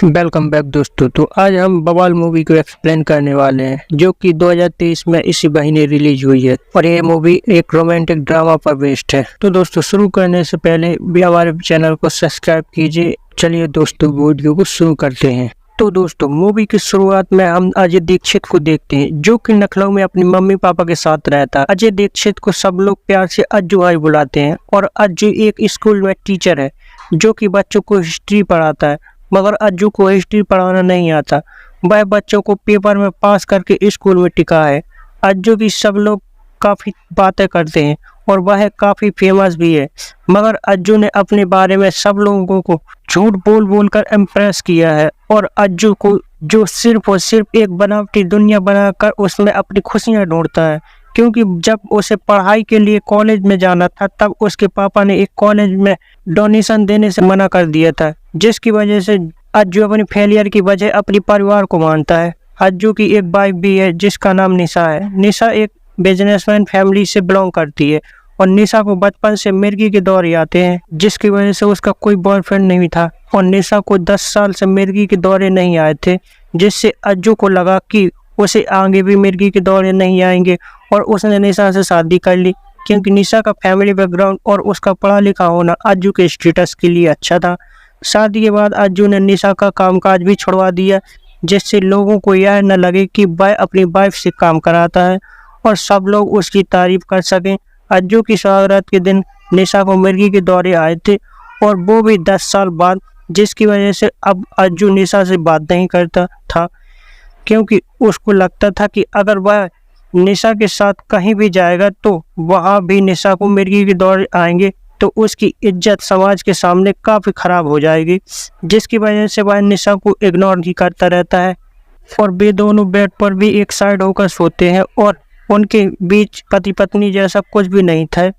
Welcome back दोस्तों। तो आज हम बवाल मूवी को एक्सप्लेन करने वाले हैं जो कि 2023 में इसी महीने रिलीज हुई है और ये मूवी एक रोमांटिक ड्रामा पर बेस्ड है। तो दोस्तों शुरू करने से पहले भी हमारे चैनल को सब्सक्राइब कीजिए। चलिए दोस्तों वीडियो को शुरू करते हैं। तो दोस्तों मूवी की शुरुआत में हम अजय दीक्षित को देखते हैं जो कि लखनऊ में अपनी मम्मी पापा के साथ रहता है। अजय दीक्षित को सब लोग प्यार से अज्जू भाई बुलाते हैं और अज्जू एक स्कूल में टीचर है जो कि बच्चों को हिस्ट्री पढ़ाता है, मगर अज्जू को हिस्ट्री पढ़ाना नहीं आता। वह बच्चों को पेपर में पास करके स्कूल में टिका है। अज्जू की सब लोग काफ़ी बातें करते हैं और वह काफ़ी फेमस भी है, मगर अज्जू ने अपने बारे में सब लोगों को झूठ बोल बोल कर इम्प्रेस किया है और अज्जू को जो सिर्फ और सिर्फ एक बनावटी दुनिया बनाकर उसमें अपनी खुशियाँ ढूंढता है। क्योंकि जब उसे पढ़ाई के लिए कॉलेज में जाना था तब उसके पापा ने एक कॉलेज में डोनेशन देने से मना कर दिया था, जिसकी वजह से अज्जू अपनी फेलियर की वजह अपने परिवार को मानता है। अज्जू की एक वाइफ भी है जिसका नाम निशा है। निशा एक बिजनेसमैन फैमिली से बिलोंग करती है और निशा को बचपन से मिर्गी के दौरे आते हैं, जिसकी वजह से उसका कोई बॉयफ्रेंड नहीं था और निशा को 10 साल से मिर्गी के दौरे नहीं आए थे, जिससे अज्जू को लगा कि उसे आगे भी मिर्गी के दौरे नहीं आएंगे और उसने निशा से शादी कर ली। क्योंकि निशा का फैमिली बैकग्राउंड और उसका पढ़ा लिखा होना अज्जू के स्टेटस के लिए अच्छा था। शादी के बाद अज्जू ने निशा का कामकाज भी छुड़वा दिया, जिससे लोगों को यह न लगे कि वह अपनी वाइफ से काम कराता है और सब लोग उसकी तारीफ कर सकें। अज्जू की शहादत के दिन निशा को मिर्गी के दौरे आए थे और वो भी 10 साल बाद, जिसकी वजह से अब अज्जू निशा से बात नहीं करता था, क्योंकि उसको लगता था कि अगर वह निशा के साथ कहीं भी जाएगा तो वहाँ भी निशा को मिर्गी के दौरे आएंगे तो उसकी इज्जत समाज के सामने काफ़ी ख़राब हो जाएगी, जिसकी वजह से वह निशा को इग्नोर ही करता रहता है और वे दोनों बेड पर भी एक साइड होकर सोते हैं और उनके बीच पति पत्नी जैसा कुछ भी नहीं था।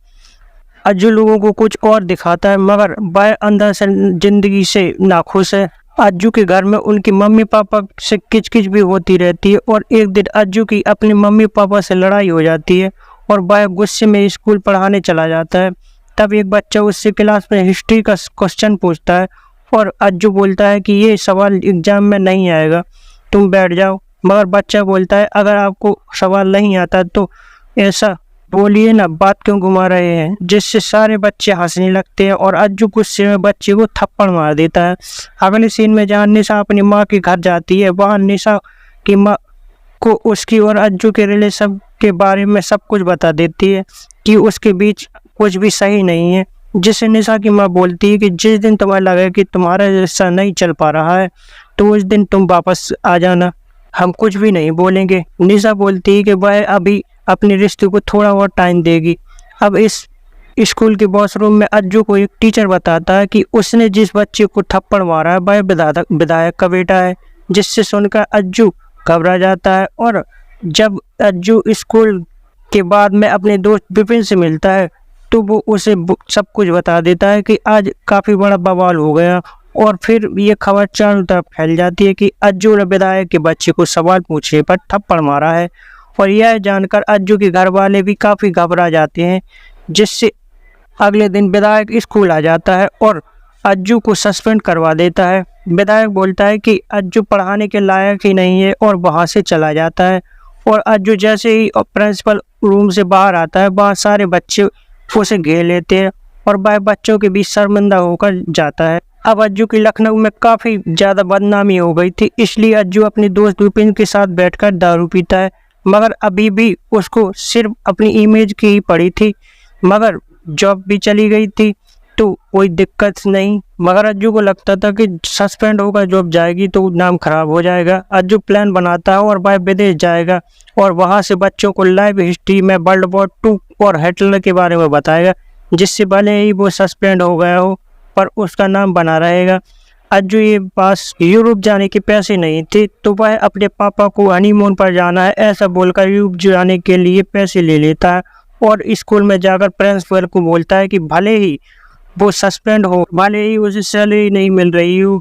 अज्जू लोगों को कुछ और दिखाता है, मगर वह अंदर से ज़िंदगी से नाखुश है। अज्जू के घर में उनकी मम्मी पापा से किचकिच भी होती रहती है और एक दिन अज्जू की अपने मम्मी पापा से लड़ाई हो जाती है और वह गुस्से में स्कूल पढ़ाने चला जाता है। तब एक बच्चा उससे क्लास में हिस्ट्री का क्वेश्चन पूछता है और अज्जू बोलता है कि ये सवाल एग्जाम में नहीं आएगा, तुम बैठ जाओ। मगर बच्चा बोलता है अगर आपको सवाल नहीं आता तो ऐसा बोलिए ना, बात क्यों घुमा रहे हैं, जिससे सारे बच्चे हंसने लगते हैं और अज्जू गुस्से में बच्चे को थप्पड़ मार देता है। अगले सीन में जहाँ निशा अपनी माँ के घर जाती है, वहाँ निशा की माँ को उसकी और अज्जू के रिलेशन के बारे में सब कुछ बता देती है कि उसके बीच कुछ भी सही नहीं है, जिससे निशा की माँ बोलती है कि जिस दिन तुम्हें लगे कि तुम्हारा रिश्ता नहीं चल पा रहा है तो उस दिन तुम वापस आ जाना, हम कुछ भी नहीं बोलेंगे। निशा बोलती है कि वह अभी अपने रिश्ते को थोड़ा और टाइम देगी। अब इस स्कूल के वॉशरूम में अज्जू को एक टीचर बताता है कि उसने जिस बच्चे को थप्पड़ मारा है वह विधायक का बेटा है, जिससे सुनकर अज्जू घबरा जाता है। और जब अज्जू स्कूल के बाद में अपने दोस्त विपिन से मिलता है तो वो उसे सब कुछ बता देता है कि आज काफ़ी बड़ा बवाल हो गया और फिर ये खबर चारों तरफ फैल जाती है कि अज्जू ने विधायक के बच्चे को सवाल पूछने पर थप्पड़ मारा है। और यह जानकर अज्जू के घर वाले भी काफ़ी घबरा जाते हैं, जिससे अगले दिन विधायक स्कूल आ जाता है और अज्जू को सस्पेंड करवा देता है। विधायक बोलता है कि अज्जू पढ़ाने के लायक ही नहीं है और वहाँ से चला जाता है। और अज्जू जैसे ही प्रिंसिपल रूम से बाहर आता है, वहाँ सारे बच्चे उसे घेर लेते हैं और वह बच्चों के बीच शर्मिंदा होकर जाता है। अब अज्जू की लखनऊ में काफ़ी ज़्यादा बदनामी हो गई थी, इसलिए अज्जू अपने दोस्त विपिन के साथ बैठकर दारू पीता है, मगर अभी भी उसको सिर्फ अपनी इमेज की ही पड़ी थी। मगर जॉब भी चली गई थी तो कोई दिक्कत नहीं, मगर अज्जू को लगता था कि सस्पेंड होकर जॉब जाएगी तो नाम खराब हो जाएगा। अज्जू प्लान बनाता है और वह विदेश जाएगा और वहाँ से बच्चों को लाइव हिस्ट्री में वर्ल्ड वॉर 2 और हिटलर के बारे में बताएगा, जिससे भले ही वो सस्पेंड हो गया हो पर उसका नाम बना रहेगा। अज्जू के पास यूरोप जाने के पैसे नहीं थे तो वह अपने पापा को हनीमून पर जाना है ऐसा बोलकर यूरोप जाने के लिए पैसे ले लेता है और स्कूल में जाकर प्रिंसिपल को बोलता है कि भले ही वो सस्पेंड हो, भले ही उसे सैलरी नहीं मिल रही हो,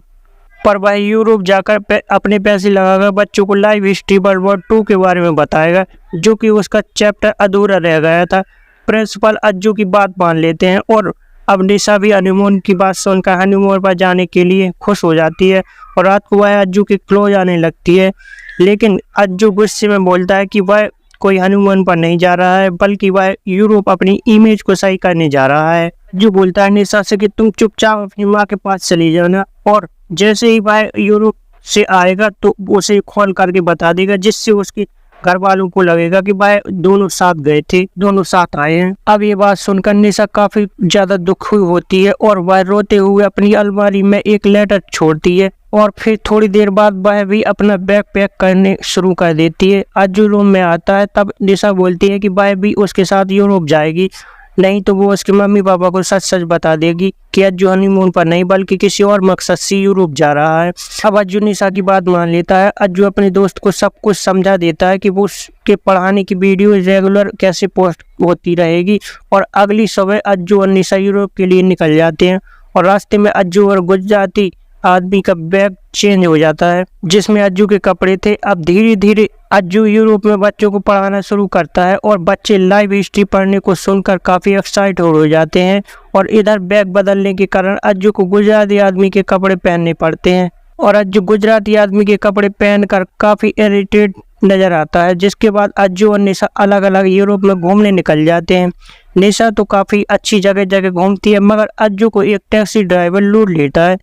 पर वह यूरोप जाकर अपने पैसे लगाकर बच्चों को लाइव हिस्ट्री वर्ल्ड वॉर 2 के बारे में बताएगा, जो कि उसका चैप्टर अधूरा रह गया था। प्रिंसिपल अज्जू की बात मान लेते हैं और अब निशा भी हनीमून की बात सुनकर हनीमून पर जाने के लिए खुश हो जाती है और रात को वह अज्जू के क्लोज आने लगती है। लेकिन अज्जू गुस्से में बोलता है कि वह कोई हनीमून पर नहीं जा रहा है, बल्कि वह यूरोप अपनी इमेज को सही करने जा रहा है। अज्जू बोलता है निशा से कि तुम चुपचाप अपनी माँ के पास चली जाना, और जैसे ही वह यूरोप से आएगा तो उसे कॉल करके बता देगा, जिससे उसके घर वालों को लगेगा कि वह दोनों साथ गए थे, दोनों साथ आए हैं। अब ये बात सुनकर निशा काफी ज्यादा दुखी होती है और वह रोते हुए अपनी अलमारी में एक लेटर छोड़ती है, और फिर थोड़ी देर बाद वह भी अपना बैग पैक करने शुरू कर देती है। अज्जू रूम में आता है, तब निशा बोलती है कि वह भी उसके साथ यूरोप जाएगी, नहीं तो वो उसके मम्मी पापा को सच सच बता देगी कि अज्जू हनीमून पर नहीं बल्कि किसी और मकसद से यूरोप जा रहा है। अब अज्जू निशा की बात मान लेता है। अज्जू अपने दोस्त को सब कुछ समझा देता है कि वो उसके पढ़ाने की वीडियो रेगुलर कैसे पोस्ट होती रहेगी, और अगली सुबह अज्जू और निशा यूरोप के लिए निकल जाते हैं। और रास्ते में अज्जू और गुजराती आदमी का बैग चेंज हो जाता है, जिसमें अज्जू के कपड़े थे। अब धीरे धीरे अज्जू यूरोप में बच्चों को पढ़ाना शुरू करता है, और बच्चे लाइव हिस्ट्री पढ़ने को सुनकर काफी एक्साइट हो जाते हैं। और इधर बैग बदलने के कारण अज्जू को गुजराती आदमी के कपड़े पहनने पड़ते हैं, और अज्जू गुजराती आदमी के कपड़े पहनकर काफी इरिटेट नजर आता है। जिसके बाद अज्जू और निशा अलग अलग यूरोप में घूमने निकल जाते हैं। निशा तो काफी अच्छी जगह जगह घूमती है, मगर अज्जू को एक टैक्सी ड्राइवर लूट लेता है,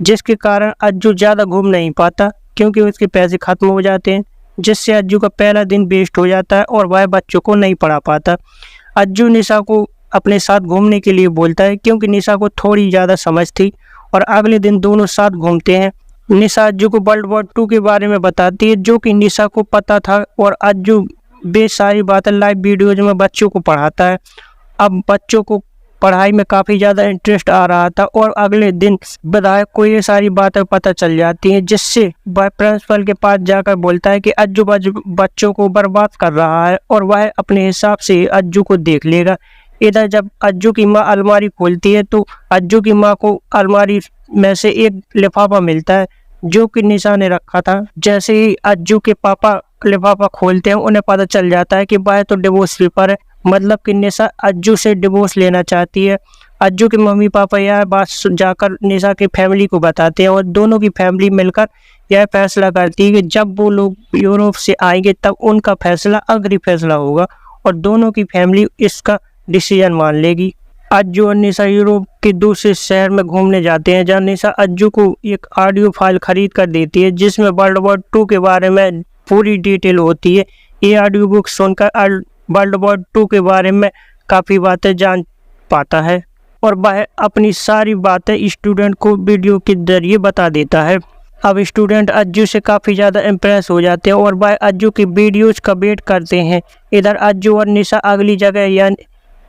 जिसके कारण अज्जू ज़्यादा घूम नहीं पाता क्योंकि उसके पैसे खत्म हो जाते हैं, जिससे अज्जू का पहला दिन वेस्ट हो जाता है और वह बच्चों को नहीं पढ़ा पाता। अज्जू निशा को अपने साथ घूमने के लिए बोलता है क्योंकि निशा को थोड़ी ज़्यादा समझ थी, और अगले दिन दोनों साथ घूमते हैं। निशा अज्जू को वर्ल्ड वॉर 2 के बारे में बताती है, जो कि निशा को पता था, और अज्जू बे सारी बातें लाइव वीडियोज में बच्चों को पढ़ाता है। अब बच्चों को पढ़ाई में काफ़ी ज़्यादा इंटरेस्ट आ रहा था, और अगले दिन विधायक को ये सारी बातें पता चल जाती हैं, जिससे वह प्रिंसिपल के पास जाकर बोलता है कि अज्जू बच्चों को बर्बाद कर रहा है, और वह अपने हिसाब से अज्जू को देख लेगा। इधर जब अज्जू की माँ अलमारी खोलती है तो अज्जू की माँ को अलमारी में से एक लिफाफा मिलता है जो कि निशा ने रखा था। जैसे ही अज्जू के पापा लिफाफा खोलते हैं, उन्हें पता चल जाता है कि वह तो डिवोर्स पेपर है, मतलब कि निशा अज्जू से डिवोर्स लेना चाहती है। अज्जू के मम्मी पापा यह बात जाकर निशा की फैमिली को बताते हैं, और दोनों की फैमिली मिलकर यह फैसला करती है कि जब वो लोग यूरोप से आएंगे तब उनका फैसला आखिरी फैसला होगा, और दोनों की फैमिली इसका डिसीजन मान लेगी। अज्जू और निशा यूरोप के दूसरे शहर में घूमने जाते हैं, जहाँ निशा अज्जू को एक ऑडियो फाइल खरीद कर देती है जिसमें वर्ल्ड वॉर 2 के बारे में पूरी डिटेल होती है। ये ऑडियो बुक सुनकर वर्ल्ड वॉर 2 के बारे में काफ़ी बातें जान पाता है, और वह अपनी सारी बातें स्टूडेंट को वीडियो के जरिए बता देता है। अब स्टूडेंट अज्जू से काफ़ी ज़्यादा इम्प्रेस हो जाते हैं, और वह अज्जू की वीडियोज़ का वेट करते हैं। इधर अज्जू और निशा अगली जगह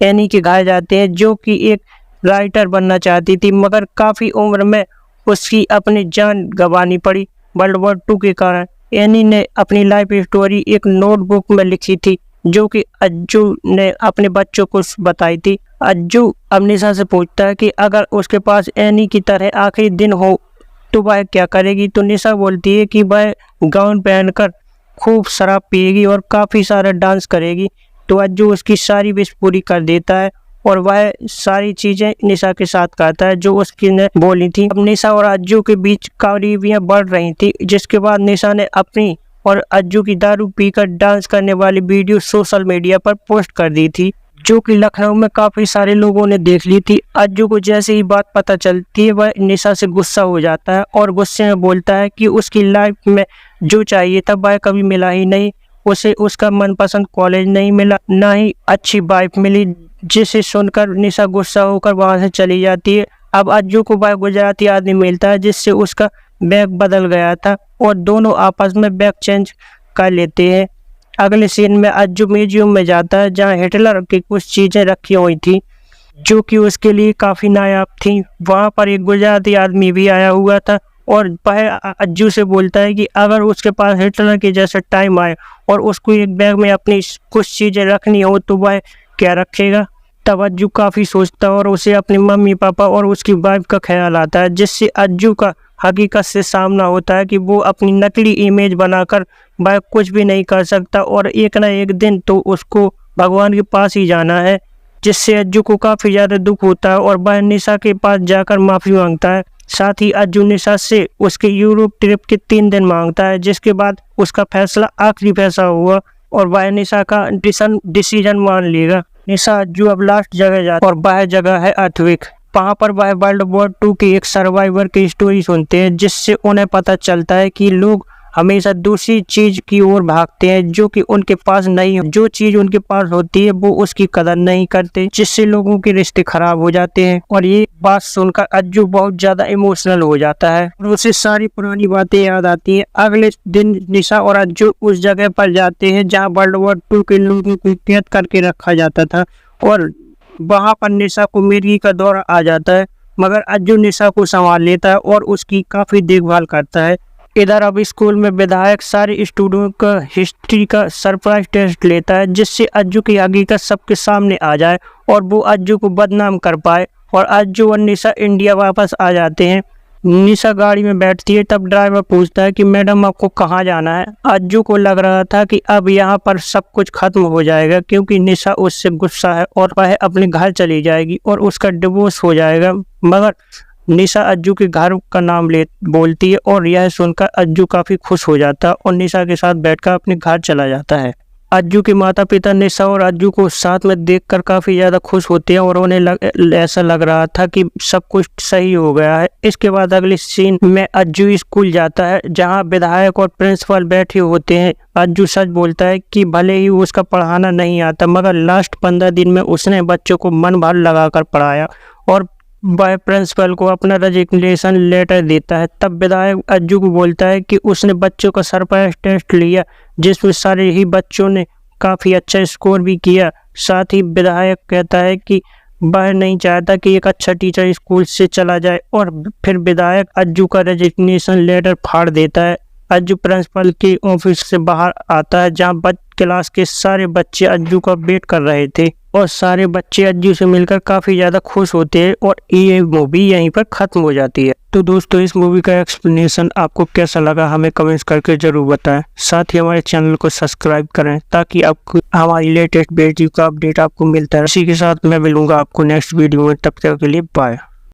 एनी के घर जाते हैं, जो कि एक राइटर बनना चाहती थी, मगर काफ़ी उम्र में उसकी अपनी जान गंवानी पड़ी वर्ल्ड वॉर 2 के कारण। एनी ने अपनी लाइफ स्टोरी एक नोटबुक में लिखी थी, जो कि अज्जू ने अपने बच्चों को बताई थी। अज्जू अब निशा से पूछता है कि अगर उसके पास एनी की तरह आखिरी दिन हो तो वह क्या करेगी, तो निशा बोलती है कि वह गाउन पहनकर खूब शराब पिएगी और काफ़ी सारा डांस करेगी। तो अज्जू उसकी सारी विश पूरी कर देता है, और वह सारी चीज़ें निशा के साथ करता है जो उसकी ने बोली थी। अब निशा और अज्जू के बीच करीबियाँ बढ़ रही थी, जिसके बाद निशा ने अपनी और अज्जू की दारू पीकर डांस करने वाली वीडियो सोशल मीडिया पर पोस्ट कर दी थी, जो कि लखनऊ में काफ़ी सारे लोगों ने देख ली थी। अज्जू को जैसे ही बात पता चलती है, वह निशा से गुस्सा हो जाता है और गुस्से में बोलता है कि उसकी लाइफ में जो चाहिए था वह कभी मिला ही नहीं। उसे उसका मनपसंद कॉलेज नहीं मिला, ना ही अच्छी वाइफ मिली, जिसे सुनकर निशा गुस्सा होकर वहां से चली जाती है। अब अज्जू को वह गुजराती आदमी मिलता है जिससे उसका बैग बदल गया था, और दोनों आपस में बैग चेंज कर लेते हैं। अगले सीन में अज्जू म्यूजियम में जाता है, जहां हिटलर की कुछ चीज़ें रखी हुई थी जो कि उसके लिए काफ़ी नायाब थी। वहां पर एक गुजराती आदमी भी आया हुआ था, और वह अज्जू से बोलता है कि अगर उसके पास हिटलर के जैसा टाइम आए और उसको एक बैग में अपनी कुछ चीज़ें रखनी हो तो वह क्या रखेगा। तब अज्जू काफ़ी सोचता है और उसे अपने मम्मी पापा और उसकी वाइफ का ख्याल आता है, जिससे अज्जू का हकीकत से सामना होता है कि वो अपनी नकली इमेज बनाकर वह कुछ भी नहीं कर सकता, और एक ना एक दिन तो उसको भगवान के पास ही जाना है। जिससे अज्जू को काफ़ी ज़्यादा दुख होता है और वह निशा के पास जाकर माफ़ी मांगता है। साथ ही अज्जू निशा से उसके यूरोप ट्रिप के 3 दिन मांगता है, जिसके बाद उसका फैसला आखिरी फैसला हुआ और वह निशा का डिसीजन मान लेगा। निशा अज्जू अब लास्ट जगह जाता है और वह जगह है अर्थविक। वहाँ पर वह वर्ल्ड वॉर 2 की एक सर्वाइवर की स्टोरी सुनते हैं, जिससे उन्हें पता चलता है कि लोग हमेशा दूसरी चीज की ओर भागते हैं जो कि उनके पास नहीं, जो चीज उनके पास होती है वो उसकी कदर नहीं करते, जिससे लोगों के रिश्ते खराब हो जाते हैं। और ये बात सुनकर अज्जू बहुत ज्यादा इमोशनल हो जाता है और उसे सारी पुरानी बातें याद आती हैं। अगले दिन निशा और अज्जू उस जगह पर जाते हैं जहाँ वर्ल्ड वॉर 2 के लोगों को कैद करके रखा जाता था और वहाँ पर निशा को मिर्गी का दौरा आ जाता है, मगर अज्जू निशा को संभाल लेता है और उसकी काफी देखभाल करता है। इधर अब स्कूल में विधायक सारे स्टूडेंट का हिस्ट्री का सरप्राइज टेस्ट लेता है, जिससे अज्जू की हकीकत सबके सामने आ जाए और वो अज्जू को बदनाम कर पाए और अज्जू और निशा इंडिया वापस आ जाते हैं। निशा गाड़ी में बैठती है, तब ड्राइवर पूछता है कि मैडम आपको कहाँ जाना है। अज्जू को लग रहा था कि अब यहाँ पर सब कुछ खत्म हो जाएगा क्योंकि निशा उससे गुस्सा है और वह अपने घर चली जाएगी और उसका डिवोर्स हो जाएगा, मगर निशा अज्जू के घर का नाम बोलती है और यह सुनकर अज्जू काफी खुश हो जाता है और निशा के साथ बैठकर अपने घर चला जाता है। अज्जू के माता पिता निशा और अज्जू को साथ में देखकर काफी ज्यादा खुश होते हैं और उन्हें ऐसा लग रहा था कि सब कुछ सही हो गया है। इसके बाद अगले सीन में अज्जू स्कूल जाता है जहां विधायक और प्रिंसिपल बैठे होते हैं। अज्जू सच बोलता है कि भले ही उसका पढ़ाना नहीं आता, मगर लास्ट 15 दिन में उसने बच्चों को मन भर लगाकर पढ़ाया और वह प्रिंसिपल को अपना रेजिग्नेशन लेटर देता है। तब विधायक अज्जू को बोलता है कि उसने बच्चों का सरप्राइज टेस्ट लिया जिसमें सारे ही बच्चों ने काफ़ी अच्छा स्कोर भी किया। साथ ही विधायक कहता है कि वह नहीं चाहता कि एक अच्छा टीचर स्कूल से चला जाए और फिर विधायक अज्जू का रेजिग्नेशन लेटर फाड़ देता है। अज्जू प्रिंसिपल के ऑफिस से बाहर आता है जहाँ क्लास के सारे बच्चे अज्जू का वेट कर रहे थे और सारे बच्चे अज्जू से मिलकर काफ़ी ज़्यादा खुश होते हैं और ये मूवी यहीं पर ख़त्म हो जाती है। तो दोस्तों, इस मूवी का एक्सप्लेनेशन आपको कैसा लगा हमें कमेंट्स करके ज़रूर बताएं। साथ ही हमारे चैनल को सब्सक्राइब करें ताकि आपको हमारी लेटेस्ट वीडियो का अपडेट आपको मिलता है। इसी के साथ मैं मिलूंगा आपको नेक्स्ट वीडियो में, तब तक के लिए बाय।